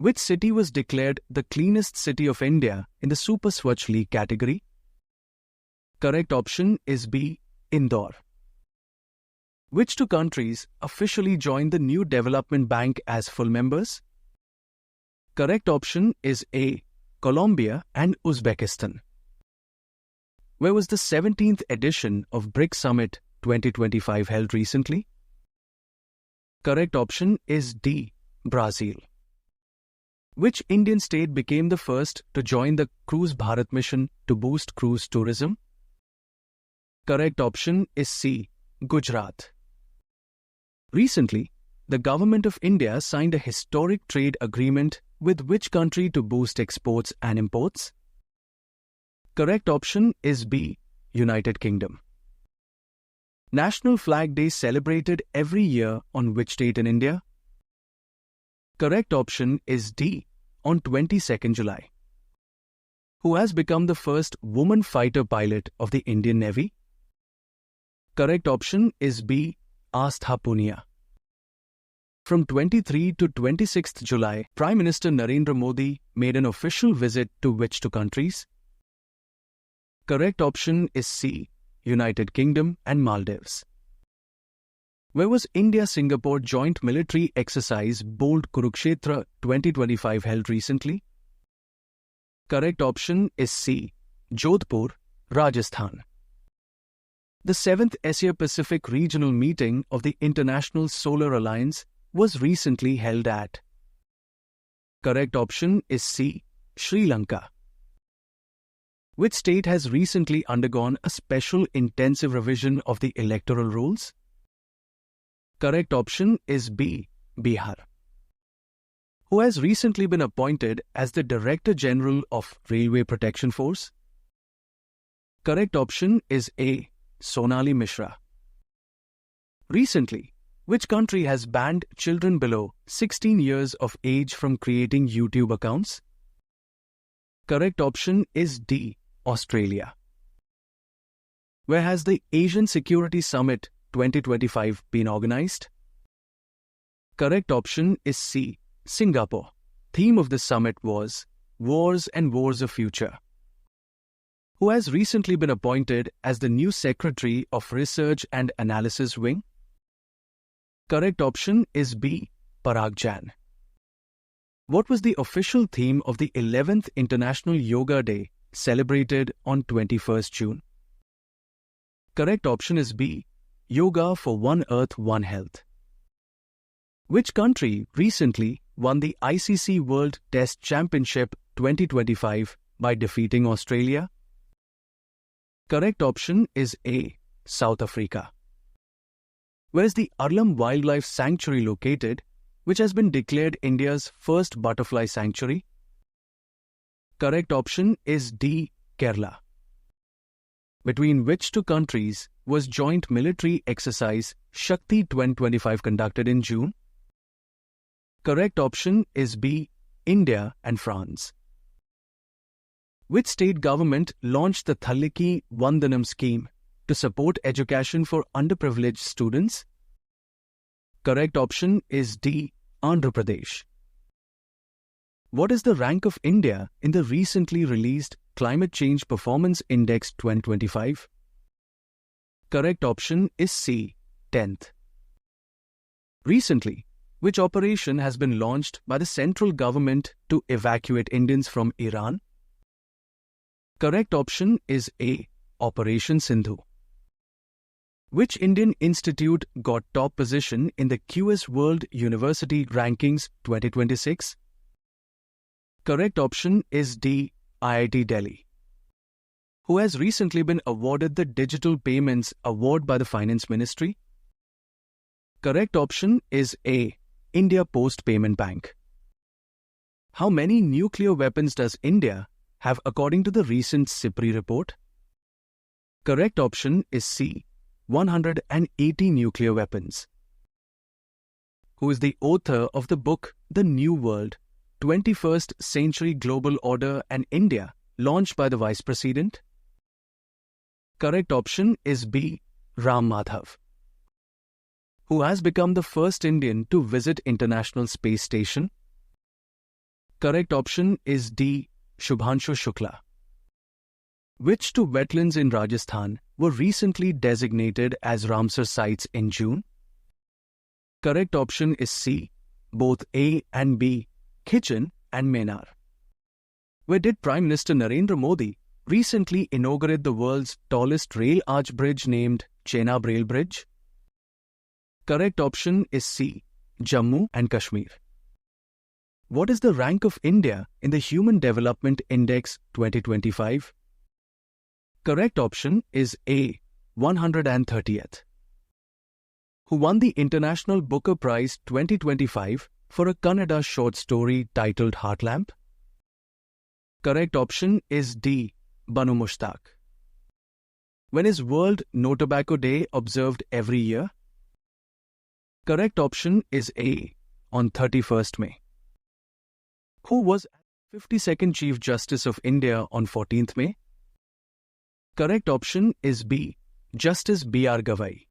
Which city was declared the cleanest city of India in the Super Swachh League category? Correct option is B. Indore. Which two countries officially joined the new development bank as full members? Correct option is A. Colombia and Uzbekistan. Where was the 17th edition of BRICS Summit 2025 held recently? Correct option is D. Brazil. Which Indian state became the first to join the Cruise Bharat mission to boost cruise tourism? Correct option is C. Gujarat. Recently, the Government of India signed a historic trade agreement with which country to boost exports and imports? Correct option is B. United Kingdom. National Flag Day celebrated every year on which date in India? Correct option is D. On 22nd July. Who has become the first woman fighter pilot of the Indian Navy? Correct option is B. Astha Punia. From 23 to 26th July, Prime Minister Narendra Modi made an official visit to which two countries? Correct option is C. United Kingdom and Maldives. Where was India-Singapore joint military exercise Bold Kurukshetra 2025 held recently? Correct option is C. Jodhpur, Rajasthan. The 7th Asia-Pacific Regional Meeting of the International Solar Alliance was recently held at? Correct option is C. Sri Lanka. Which state has recently undergone a special intensive revision of the electoral rules? Correct option is B. Bihar. Who has recently been appointed as the Director General of Railway Protection Force? Correct option is A. Sonali Mishra. Recently, which country has banned children below 16 years of age from creating YouTube accounts? Correct option is D. Australia. Where has the Asian Security Summit 2025 been organized? Correct option is C. Singapore. Theme of the summit was Wars and Wars of Future. Who has recently been appointed as the new Secretary of Research and Analysis Wing? Correct option is B. Parag Jain. What was the official theme of the 11th International Yoga Day celebrated on 21st June? Correct option is B. Yoga for One Earth, One Health. Which country recently won the ICC World Test Championship 2025 by defeating Australia? Correct option is A. South Africa. Where is the Arlam Wildlife Sanctuary located, which has been declared India's first butterfly sanctuary? Correct option is D. Kerala. Between which two countries was joint military exercise Shakti 2025 conducted in June? Correct option is B. India and France. Which state government launched the Thaliki Vandanam scheme to support education for underprivileged students? Correct option is D. Andhra Pradesh. What is the rank of India in the recently released Climate Change Performance Index 2025? Correct option is C. 10th. Recently, which operation has been launched by the central government to evacuate Indians from Iran? Correct option is A. Operation Sindhu. Which Indian institute got top position in the QS World University Rankings 2026? Correct option is D. IIT Delhi. Who has recently been awarded the Digital Payments Award by the Finance Ministry? Correct option is A. India Post Payment Bank. How many nuclear weapons does India have according to the recent SIPRI report? Correct option is C. 180 nuclear weapons. Who is the author of the book The New World, 21st Century Global Order and India, launched by the Vice President? Correct option is B. Ram Madhav. Who has become the first Indian to visit International Space Station? Correct option is D. Shubhanshu Shukla. Which two wetlands in Rajasthan were recently designated as Ramsar sites in June? Correct option is C. Both A and B, Khichen and Menar. Where did Prime Minister Narendra Modi recently inaugurate the world's tallest rail arch bridge named Chenab Rail Bridge? Correct option is C. Jammu and Kashmir. What is the rank of India in the Human Development Index 2025? Correct option is A. 130th. Who won the International Booker Prize 2025 for a Kannada short story titled Heartlamp? Correct option is D. Banu Mushtaq. When is World No Tobacco Day observed every year? Correct option is A. On 31st May. Who was 52nd Chief Justice of India on 14th May? Correct option is B. Justice B.R. Gavai.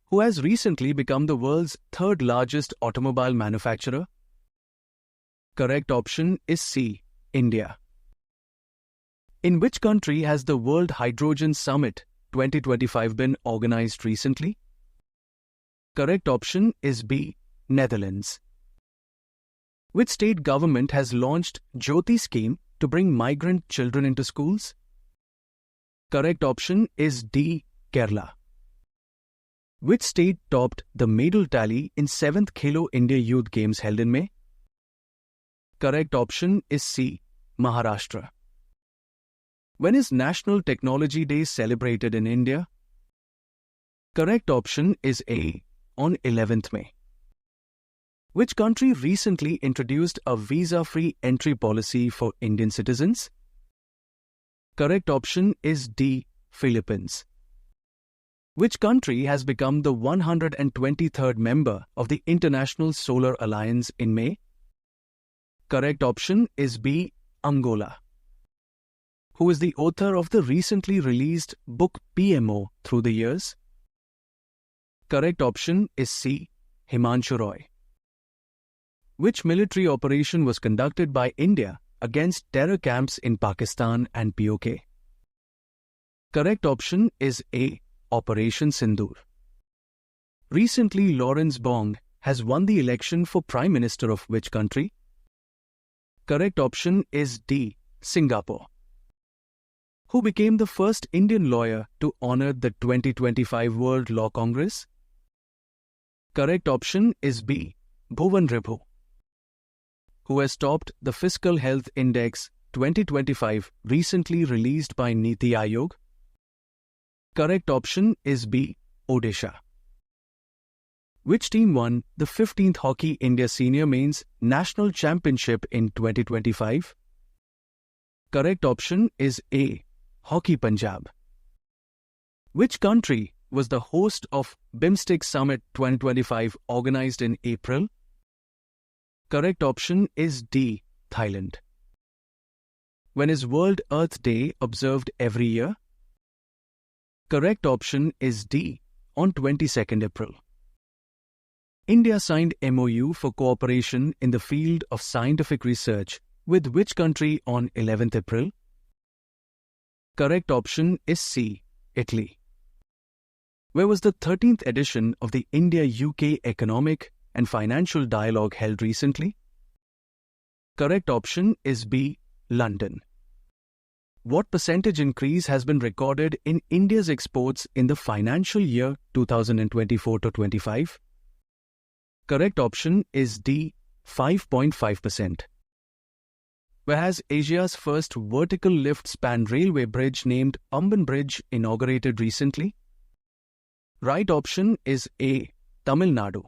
Who has recently become the world's third largest automobile manufacturer? Correct option is C. India. In which country has the World Hydrogen Summit 2025 been organized recently? Correct option is B. Netherlands. Which state government has launched Jyoti scheme to bring migrant children into schools? Correct option is D. Kerala. Which state topped the medal tally in 7th Khelo India Youth Games held in May? Correct option is C. Maharashtra. When is National Technology Day celebrated in India? Correct option is A. On 11th May. Which country recently introduced a visa-free entry policy for Indian citizens? Correct option is D. Philippines. Which country has become the 123rd member of the International Solar Alliance in May? Correct option is B. Angola. Who is the author of the recently released book PMO Through the Years? Correct option is C. Himanshu Roy. Which military operation was conducted by India against terror camps in Pakistan and POK? Correct option is A. Operation Sindoor. Recently, Lawrence Bong has won the election for Prime Minister of which country? Correct option is D. Singapore. Who became the first Indian lawyer to honor the 2025 World Law Congress? Correct option is B. Bhuvan Ribhu. Who has topped the Fiscal Health Index 2025 recently released by Niti Aayog? Correct option is B. Odisha. Which team won the 15th Hockey India Senior Mains National Championship in 2025? Correct option is A. Hockey Punjab. Which country was the host of BIMSTEC Summit 2025 organized in April? Correct option is D. Thailand. When is World Earth Day observed every year? Correct option is D. On 22nd April. India signed MOU for cooperation in the field of scientific research with which country on 11th April? Correct option is C. Italy. Where was the 13th edition of the India-UK Economic and Financial Dialogue held recently? Correct option is B. London. What percentage increase has been recorded in India's exports in the financial year 2024-25? Correct option is D. 5.5%. Where has Asia's first vertical lift span railway bridge named Pamban Bridge inaugurated recently? Right option is A. Tamil Nadu.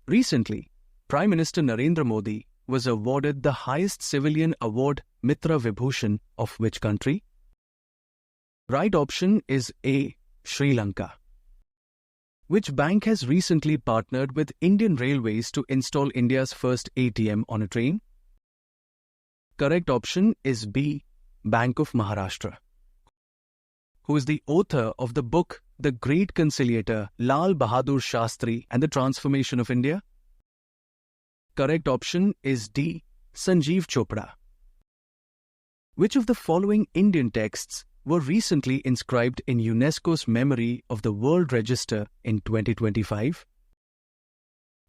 Recently, Prime Minister Narendra Modi was awarded the highest civilian award Mitra Vibhushan of which country? Right option is A. Sri Lanka. Which bank has recently partnered with Indian Railways to install India's first ATM on a train? Correct option is B. Bank of Maharashtra. Who is the author of the book The Great Conciliator, Lal Bahadur Shastri and the Transformation of India? Correct option is D. Sanjeev Chopra. Which of the following Indian texts were recently inscribed in UNESCO's Memory of the World Register in 2025?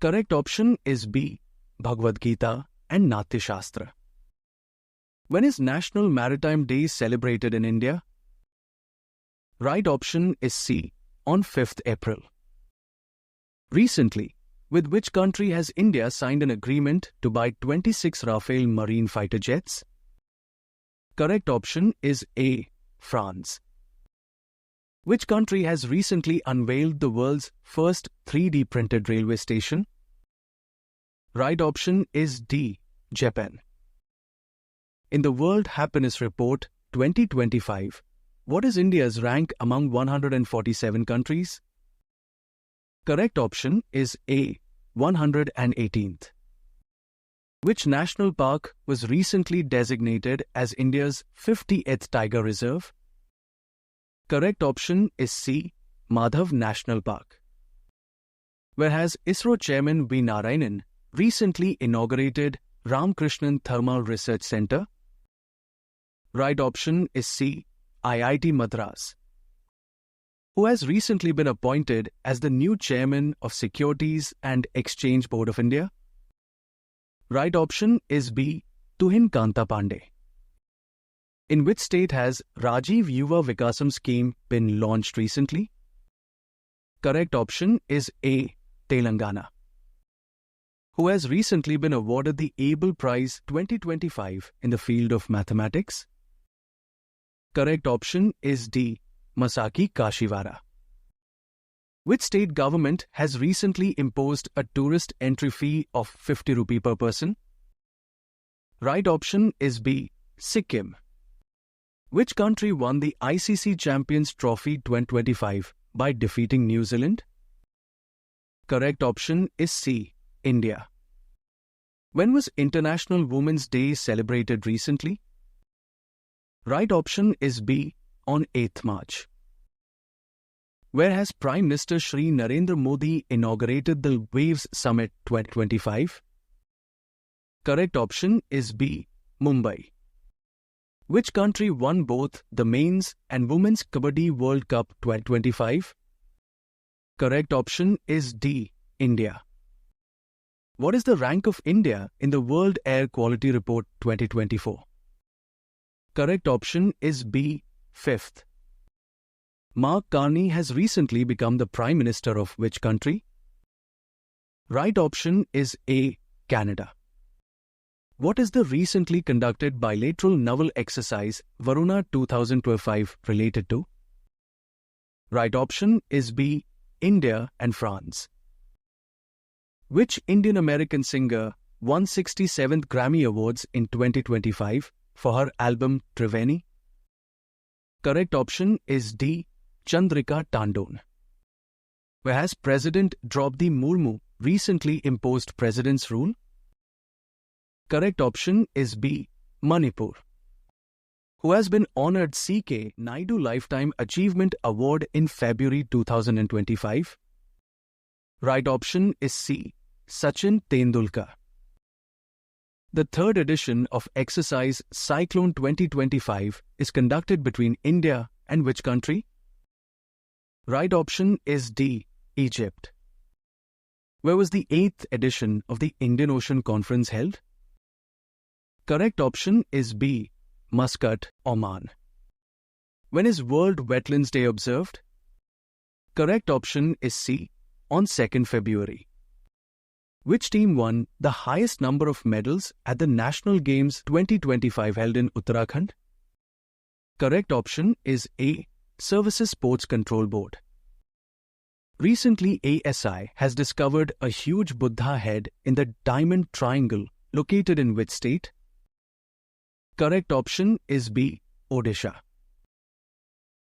Correct option is B. Bhagavad Gita and Natya Shastra. When is National Maritime Day celebrated in India? Right option is C. On 5th April. Recently, with which country has India signed an agreement to buy 26 Rafale marine fighter jets? Correct option is A. France. Which country has recently unveiled the world's first 3D printed railway station? Right option is D. Japan. In the World Happiness Report 2025, what is India's rank among 147 countries? Correct option is A. 118th. Which national park was recently designated as India's 50th Tiger Reserve? Correct option is C. Madhav National Park. Where has ISRO Chairman V. Narayanan recently inaugurated Ramkrishnan Thermal Research Center? Right option is C. IIT Madras. Who has recently been appointed as the new chairman of Securities and Exchange Board of India? Right option is B. Tuhin Kanta Pandey. In which state has Rajiv Yuva Vikasam scheme been launched recently? Correct option is A. Telangana. Who has recently been awarded the Abel Prize 2025 in the field of mathematics? Correct option is D. Masaki Kashiwara. Which state government has recently imposed a tourist entry fee of 50 rupee per person? Right option is B. Sikkim. Which country won the ICC Champions Trophy 2025 by defeating New Zealand? Correct option is C. India. When was International Women's Day celebrated recently? Right option is B. On 8th March. Where has Prime Minister Shri Narendra Modi inaugurated the Waves Summit 2025? Correct option is B. Mumbai. Which country won both the Men's and Women's Kabaddi World Cup 2025? Correct option is D. India. What is the rank of India in the World Air Quality Report 2024? Correct option is B. 5th. Mark Carney has recently become the Prime Minister of which country? Right option is A. Canada. What is the recently conducted bilateral naval exercise Varuna 2025 related to? Right option is B. India and France. Which Indian American singer won 67th Grammy Awards in 2025 for her album Triveni? Correct option is D. Chandrika Tandon. Where has President Draupadi Murmu recently imposed President's Rule? Correct option is B. Manipur. Who has been honored C.K. Naidu Lifetime Achievement Award in February 2025? Right option is C. Sachin Tendulkar. The third edition of Exercise Cyclone 2025 is conducted between India and which country? Right option is D. Egypt. Where was the 8th edition of the Indian Ocean Conference held? Correct option is B. Muscat, Oman. When is World Wetlands Day observed? Correct option is C. On 2nd February. Which team won the highest number of medals at the National Games 2025 held in Uttarakhand? Correct option is A. Services Sports Control Board. Recently, ASI has discovered a huge Buddha head in the Diamond Triangle located in which state? Correct option is B. Odisha.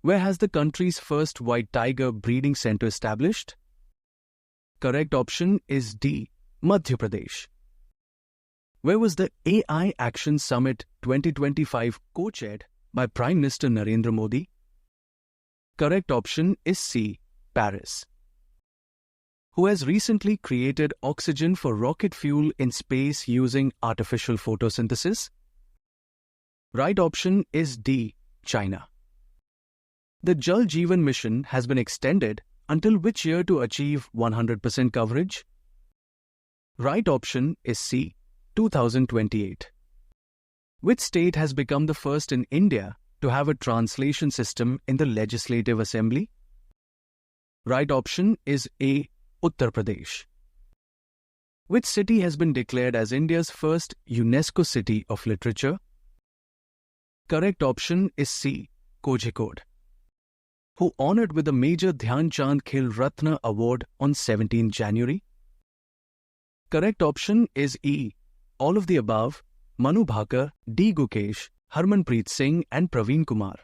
Where has the country's first white tiger breeding center established? Correct option is D. Madhya Pradesh. Where was the AI Action Summit 2025 co-chaired by Prime Minister Narendra Modi? Correct option is C. Paris. who has recently created oxygen for rocket fuel in space using artificial photosynthesis? Right option is D. China. The Jal Jeevan mission has been extended until which year to achieve 100% coverage? Right option is C. 2028. Which state has become the first in India to have a translation system in the Legislative Assembly? Right option is A. Uttar Pradesh. Which city has been declared as India's first UNESCO City of Literature? Correct option is C. Kozhikode. Who honored with the Major Dhyan Chand Khel Ratna Award on 17 January? Correct option is E. All of the above, Manu Bhakar, D. Gukesh, Harmanpreet Singh and Praveen Kumar.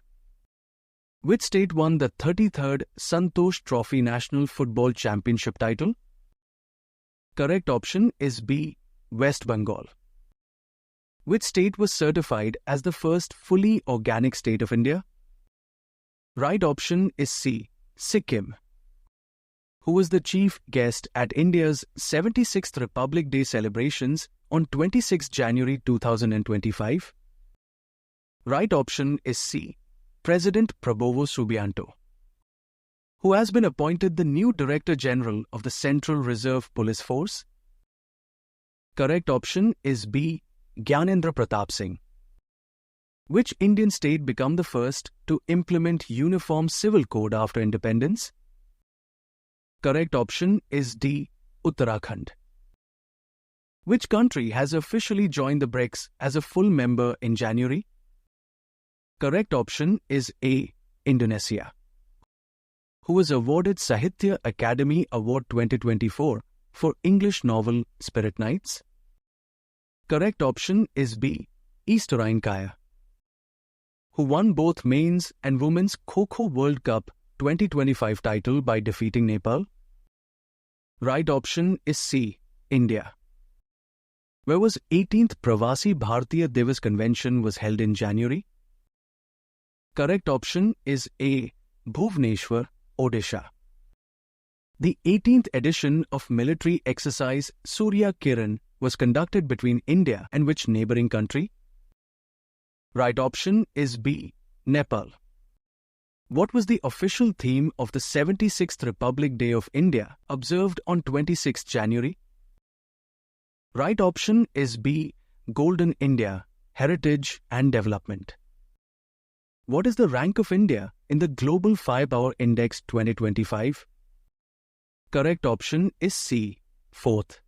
Which state won the 33rd Santosh Trophy National Football Championship title? Correct option is B. West Bengal. Which state was certified as the first fully organic state of India? Right option is C. Sikkim. Who was the chief guest at India's 76th Republic Day celebrations on 26 January 2025? Right option is C. President Prabowo Subianto. Who has been appointed the new Director General of the Central Reserve Police Force? Correct option is B. Gyanendra Pratap Singh. Which Indian state became the first to implement Uniform Civil Code after independence? Correct option is D. Uttarakhand. Which country has officially joined the BRICS as a full member in January? Correct option is A. Indonesia. Who was awarded Sahitya Academy Award 2024 for English novel Spirit Nights? Correct option is B. Easterine Kaya. Who won both men's and women's Kho-Kho World Cup 2025 title by defeating Nepal? Right option is C. India. Where was 18th Pravasi Bharatiya Divas Convention was held in January? Correct option is A. Bhubaneswar, Odisha. The 18th edition of military exercise Surya Kiran was conducted between India and which neighboring country? Right option is B. Nepal. What was the official theme of the 76th Republic Day of India observed on 26 January? Right option is B. Golden India, Heritage and Development. What is the rank of India in the Global Firepower Index 2025? Correct option is C. 4th.